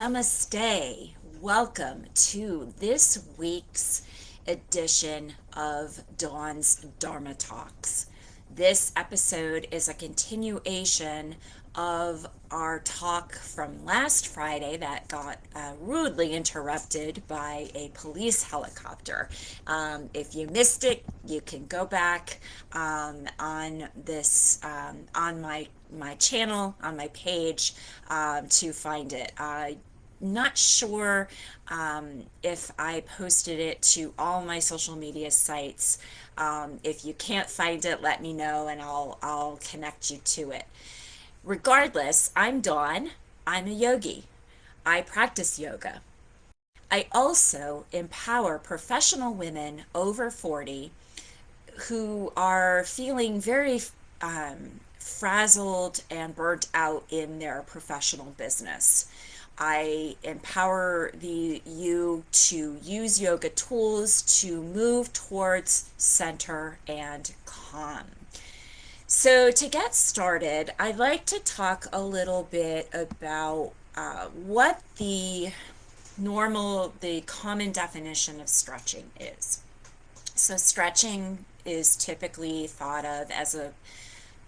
Namaste. Welcome to this week's edition of Dawn's Dharma Talks. This episode is a continuation of our talk from last Friday that got rudely interrupted by a police helicopter. If you missed it, you can go back on this on my channel, on my page, to find it. Not sure if I posted it to all my social media sites. If you can't find it, let me know and I'll connect you to it. Regardless, I'm Dawn. I'm a yogi. I practice yoga. I also empower professional women over 40 who are feeling very frazzled and burnt out in their professional business. I empower you to use yoga tools to move towards center and calm. So to get started, I'd like to talk a little bit about what the common definition of stretching is. So stretching is typically thought of as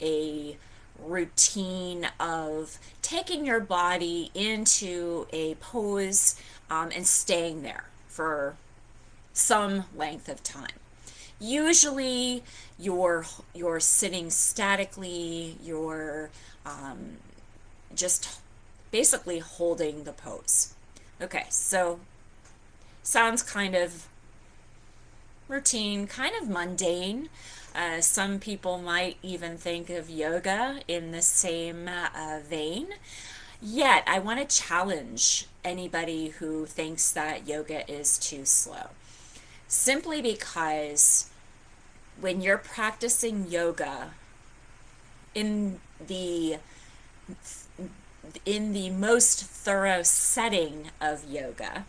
a routine of taking your body into a pose and staying there for some length of time. Usually you're sitting statically, you're just basically holding the pose. Okay, so sounds kind of routine, kind of mundane. Some people might even think of yoga in the same vein. Yet, I want to challenge anybody who thinks that yoga is too slow. Simply because when you're practicing yoga in the most thorough setting of yoga,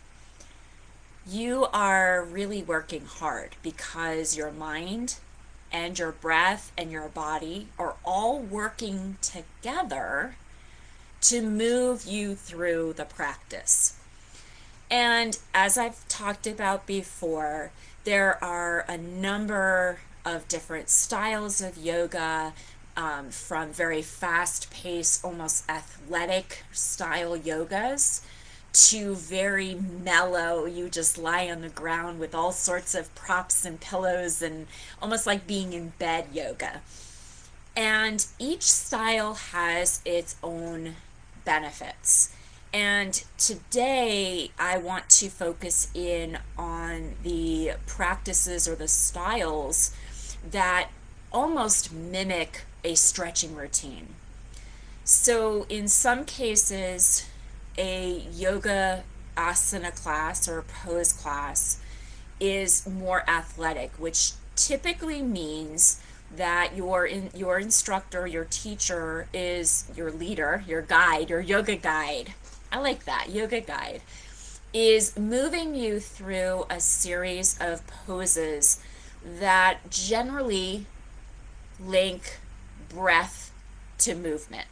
you are really working hard because your mind and your breath and your body are all working together to move you through the practice. And as I've talked about before, there are a number of different styles of yoga, from very fast-paced, almost athletic style yogas to very mellow, you just lie on the ground with all sorts of props and pillows and almost like being in bed yoga. And each style has its own benefits. And today I want to focus in on the practices or the styles that almost mimic a stretching routine. So in some cases, a yoga asana class or pose class is more athletic, which typically means that your instructor, your teacher is your leader, your guide, your yoga guide. I like that, yoga guide, is moving you through a series of poses that generally link breath to movement.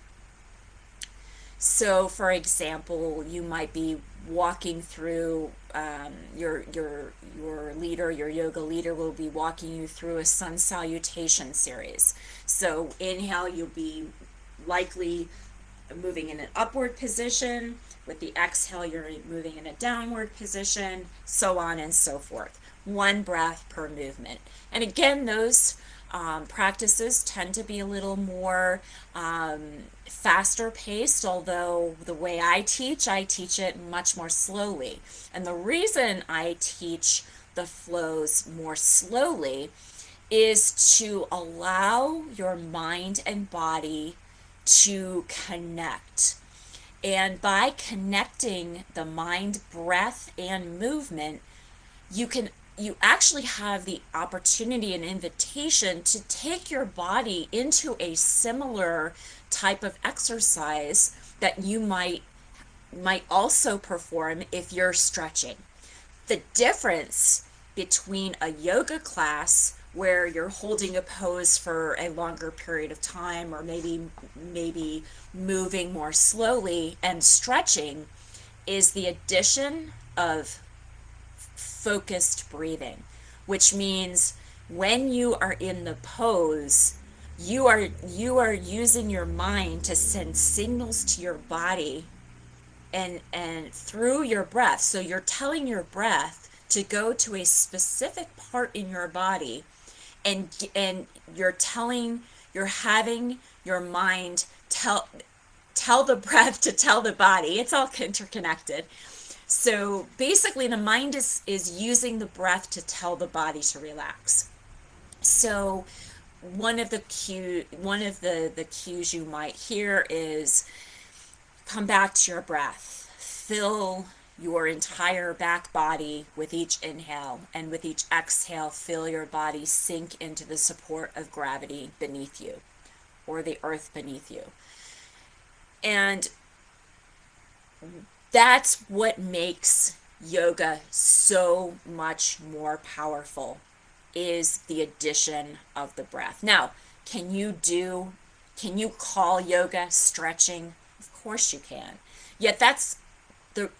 So, for example, you might be walking through your leader, your yoga leader will be walking you through a sun salutation series. So, inhale, you'll be likely moving in an upward position. With the exhale, you're moving in a downward position, so on and so forth. One breath per movement. And again, those practices tend to be a little more faster paced, although the way I teach it much more slowly. And the reason I teach the flows more slowly is to allow your mind and body to connect. And by connecting the mind, breath, and movement, you actually have the opportunity and invitation to take your body into a similar type of exercise that you might also perform if you're stretching. The difference between a yoga class where you're holding a pose for a longer period of time or maybe moving more slowly and stretching is the addition of focused breathing, which means when you are in the pose, you are using your mind to send signals to your body and through your breath. So you're telling your breath to go to a specific part in your body, and you're having your mind tell the breath to tell the body. It's all interconnected. So basically the mind is using the breath to tell the body to relax. So one of the cues you might hear is come back to your breath. Fill your entire back body with each inhale, and with each exhale, feel your body sink into the support of gravity beneath you or the earth beneath you. And that's what makes yoga so much more powerful, is the addition of the breath. Now, can you call yoga stretching? Of course you can. Yet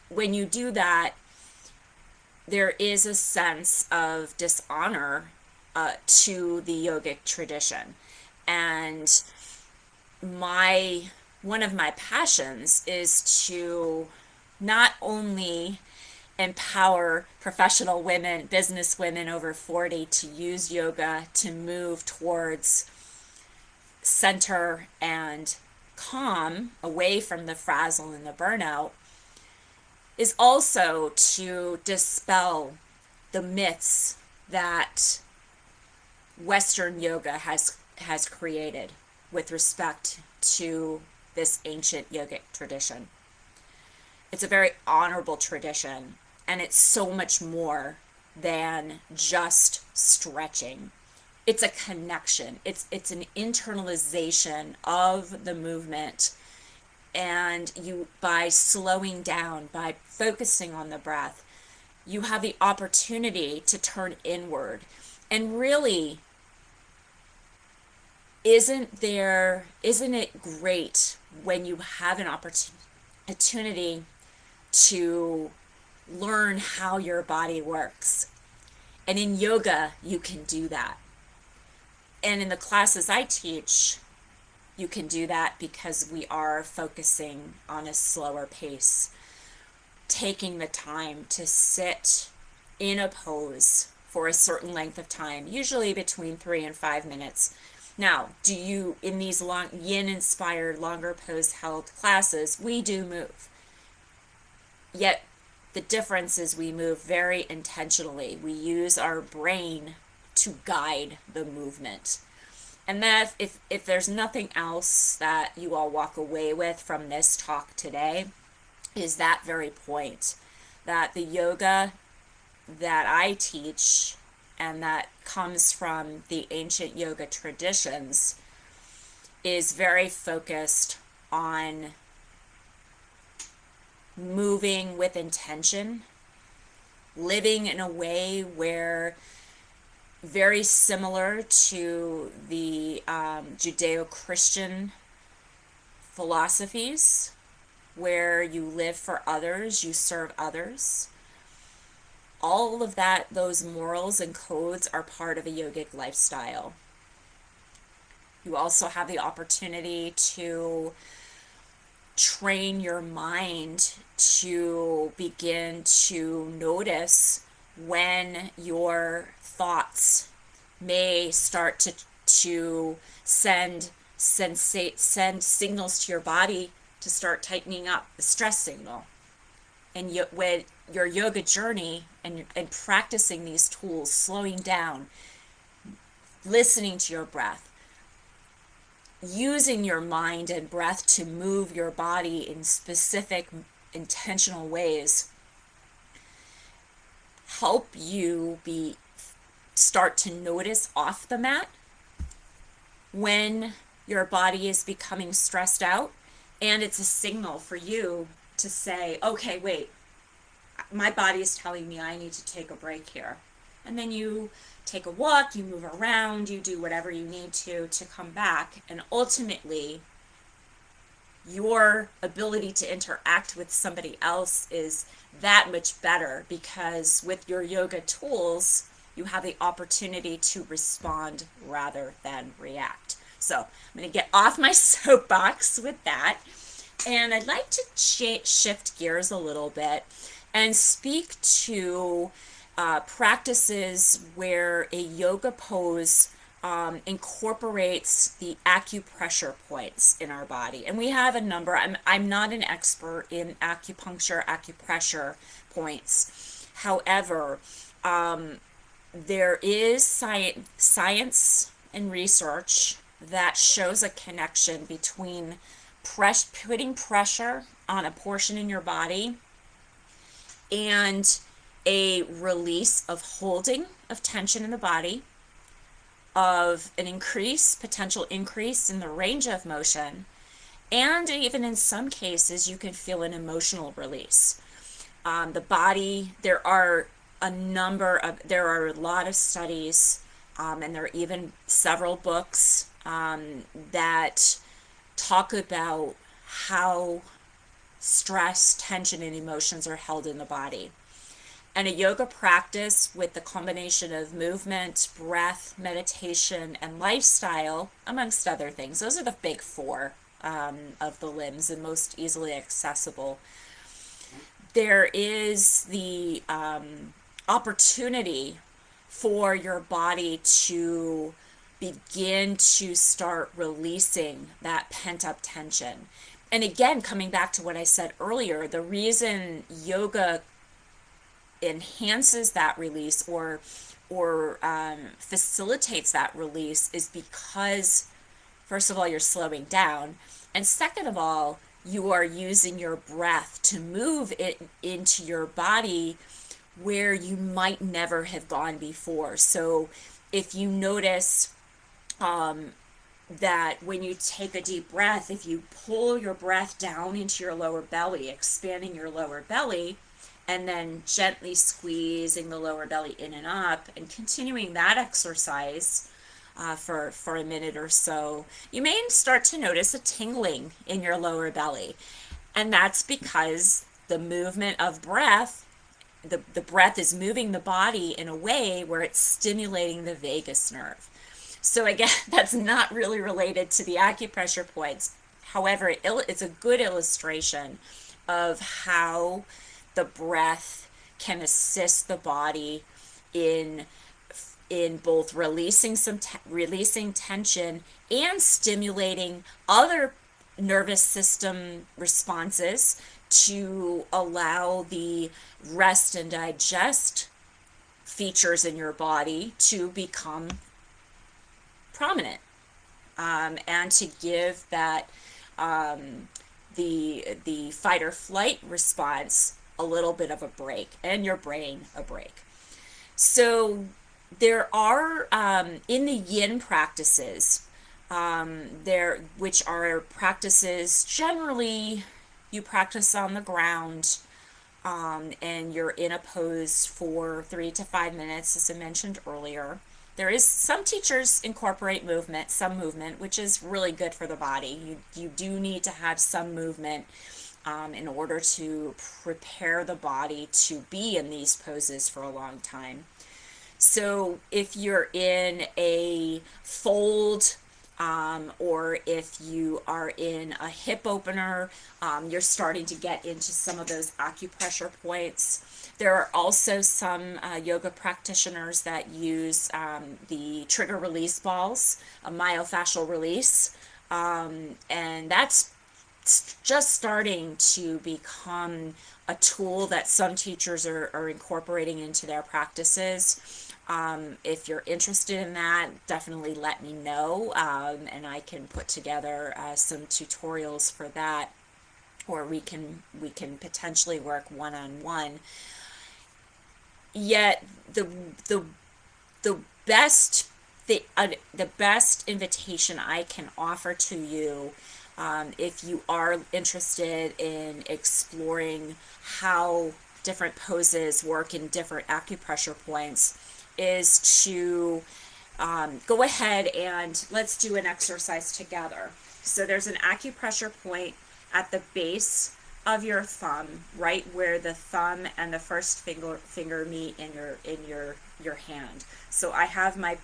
when you do that, there is a sense of dishonor to the yogic tradition. And my one of my passions is to not only empower professional women, business women over 40 to use yoga to move towards center and calm, away from the frazzle and the burnout, is also to dispel the myths that Western yoga has created with respect to this ancient yogic tradition. It's a very honorable tradition, and it's so much more than just stretching. It's a connection. It's an internalization of the movement, and you, by slowing down, by focusing on the breath, you have the opportunity to turn inward. And really, isn't it great when you have an opportunity to learn how your body works? And in yoga, you can do that. And in the classes I teach, you can do that because we are focusing on a slower pace, taking the time to sit in a pose for a certain length of time, usually between 3 and 5 minutes. Now, in these long yin inspired longer pose held classes, we do move. Yet the difference is we move very intentionally. We use our brain to guide the movement. And that, if there's nothing else that you all walk away with from this talk today, is that very point, that the yoga that I teach and that comes from the ancient yoga traditions is very focused on moving with intention, living in a way where, very similar to the Judeo-Christian philosophies, where you live for others, you serve others. All of that, those morals and codes are part of a yogic lifestyle. You also have the opportunity to train your mind to begin to notice when your thoughts may start to send signals to your body to start tightening up, the stress signal. And when your yoga journey and practicing these tools, slowing down, listening to your breath, using your mind and breath to move your body in specific intentional ways, help you start to notice off the mat when your body is becoming stressed out. And it's a signal for you to say, okay, wait, my body is telling me I need to take a break here. And then you take a walk, you move around, you do whatever you need to come back. And ultimately, your ability to interact with somebody else is that much better, because with your yoga tools, you have the opportunity to respond rather than react. So I'm going to get off my soapbox with that. And I'd like to shift gears a little bit and speak to practices where a yoga pose incorporates the acupressure points in our body. And we have a number. I'm not an expert in acupuncture, acupressure points. However, there is science and research that shows a connection between putting pressure on a portion in your body and a release of holding of tension in the body, of an potential increase in the range of motion, and even in some cases you can feel an emotional release. The body, there are a lot of studies, and there are even several books that talk about how stress, tension, and emotions are held in the body. And a yoga practice with the combination of movement, breath, meditation, and lifestyle, amongst other things, those are the big four of the limbs and most easily accessible. There is the opportunity for your body to begin to start releasing that pent-up tension. And again, coming back to what I said earlier, the reason yoga enhances that release or facilitates that release is because, first of all, you're slowing down, and second of all, you are using your breath to move it into your body where you might never have gone before. So if you notice that when you take a deep breath, if you pull your breath down into your lower belly, expanding your lower belly, and then gently squeezing the lower belly in and up, and continuing that exercise for a minute or so, you may start to notice a tingling in your lower belly. And that's because the movement of breath, the breath is moving the body in a way where it's stimulating the vagus nerve. So again, that's not really related to the acupressure points. However, it's a good illustration of how the breath can assist the body in both releasing releasing tension and stimulating other nervous system responses to allow the rest and digest features in your body to become prominent, and to give that the fight or flight response a little bit of a break, and your brain a break. So there are in the yin practices, which are practices generally you practice on the ground, and you're in a pose for 3 to 5 minutes, as I mentioned earlier. There is some teachers incorporate some movement, which is really good for the body. You do need to have some movement in order to prepare the body to be in these poses for a long time. So if you're in a fold, or if you are in a hip opener, you're starting to get into some of those acupressure points. There are also some yoga practitioners that use the trigger release balls, a myofascial release, and that's just starting to become a tool that some teachers are incorporating into their practices. If you're interested in that, definitely let me know, and I can put together some tutorials for that, or we can potentially work one-on-one. Yet the best the best invitation I can offer to you, if you are interested in exploring how different poses work in different acupressure points, is to go ahead and let's do an exercise together. So there's an acupressure point at the base of your thumb, right where the thumb and the first finger meet in your hand. So I have my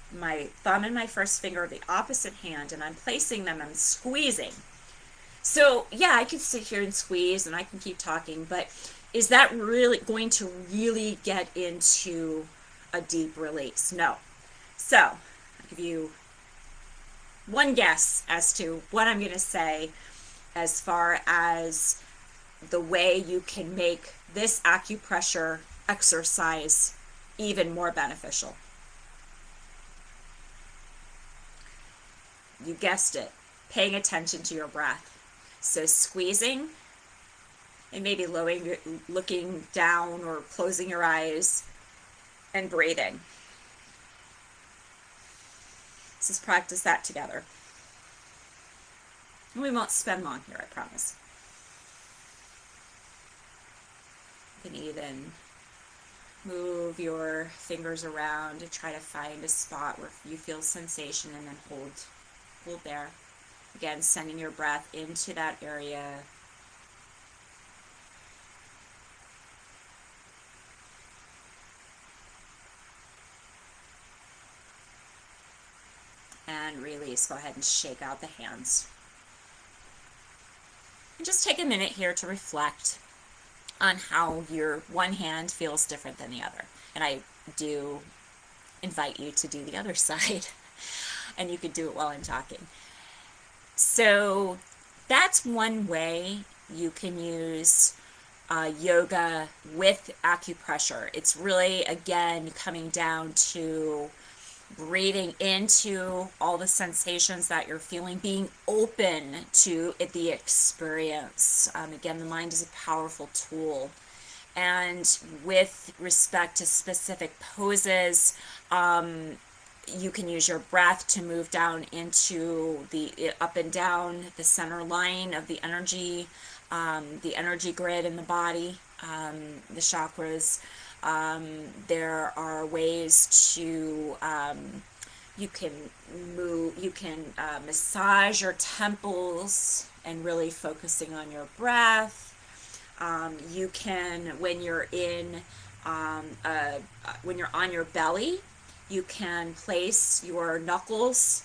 thumb and my first finger of the opposite hand, and I'm placing them, I'm squeezing. So yeah, I can sit here and squeeze and I can keep talking, but is that really going to really get into a deep release? No. So I'll give you one guess as to what I'm going to say as far as the way you can make this acupressure exercise even more beneficial. You guessed it, paying attention to your breath. So squeezing and maybe looking down or closing your eyes and breathing. Let's just practice that together. And we won't spend long here, I promise. You can even move your fingers around to try to find a spot where you feel sensation, and then hold there. Again, sending your breath into that area. And release. Go ahead and shake out the hands. And just take a minute here to reflect on how your one hand feels different than the other. And I do invite you to do the other side. And you could do it while I'm talking. So that's one way you can use yoga with acupressure. It's really, again, coming down to breathing into all the sensations that you're feeling, being open to the experience. Again, the mind is a powerful tool. And with respect to specific poses, you can use your breath to move down into the up and down the center line of the energy grid in the body, the chakras. There are ways to you can massage your temples and really focusing on your breath. You can, when you're when you're on your belly, you can place your knuckles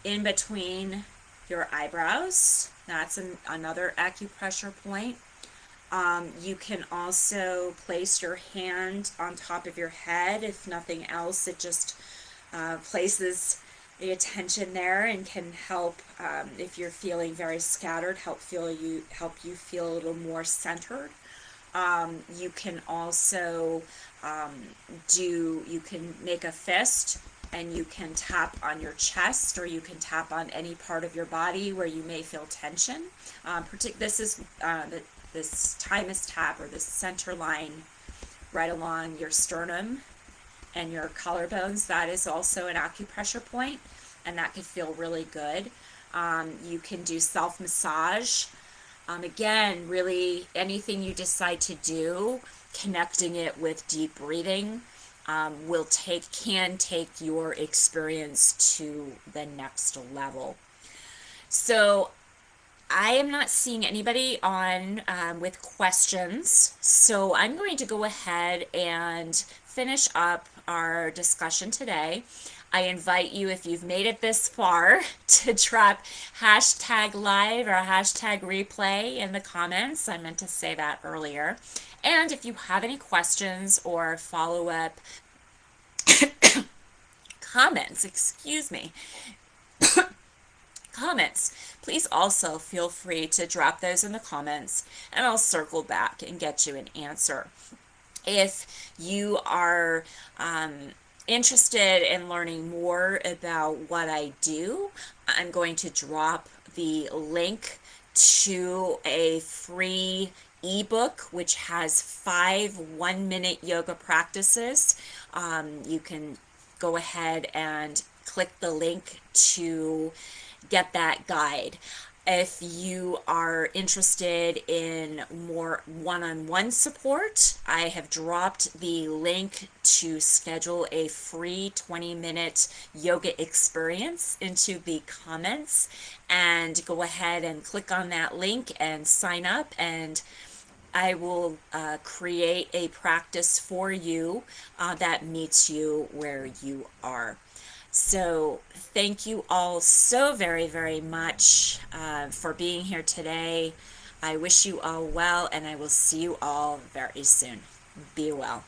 in between your eyebrows. That's another acupressure point. You can also place your hand on top of your head. If nothing else, it just places the attention there and can help, if you're feeling very scattered, help you feel a little more centered. You can also you can make a fist and you can tap on your chest, or you can tap on any part of your body where you may feel tension. This thymus tap, or this center line right along your sternum and your collarbones, that is also an acupressure point, and that can feel really good. You can do self-massage. Again, really anything you decide to do, connecting it with deep breathing can take your experience to the next level. So I am not seeing anybody on with questions, so I'm going to go ahead and finish up our discussion today. I invite you, if you've made it this far, to drop #live or #replay in the comments. I meant to say that earlier. And if you have any questions or follow-up comments, please also feel free to drop those in the comments, and I'll circle back and get you an answer. If you are interested in learning more about what I do, I'm going to drop the link to a free ebook which has 5 one-minute yoga practices. You can go ahead and click the link to get that guide. If you are interested in more one-on-one support, I have dropped the link to schedule a free 20-minute yoga experience into the comments, and go ahead and click on that link and sign up, and I will create a practice for you that meets you where you are. So, thank you all so very, very much for being here today. I wish you all well, and I will see you all very soon. Be well.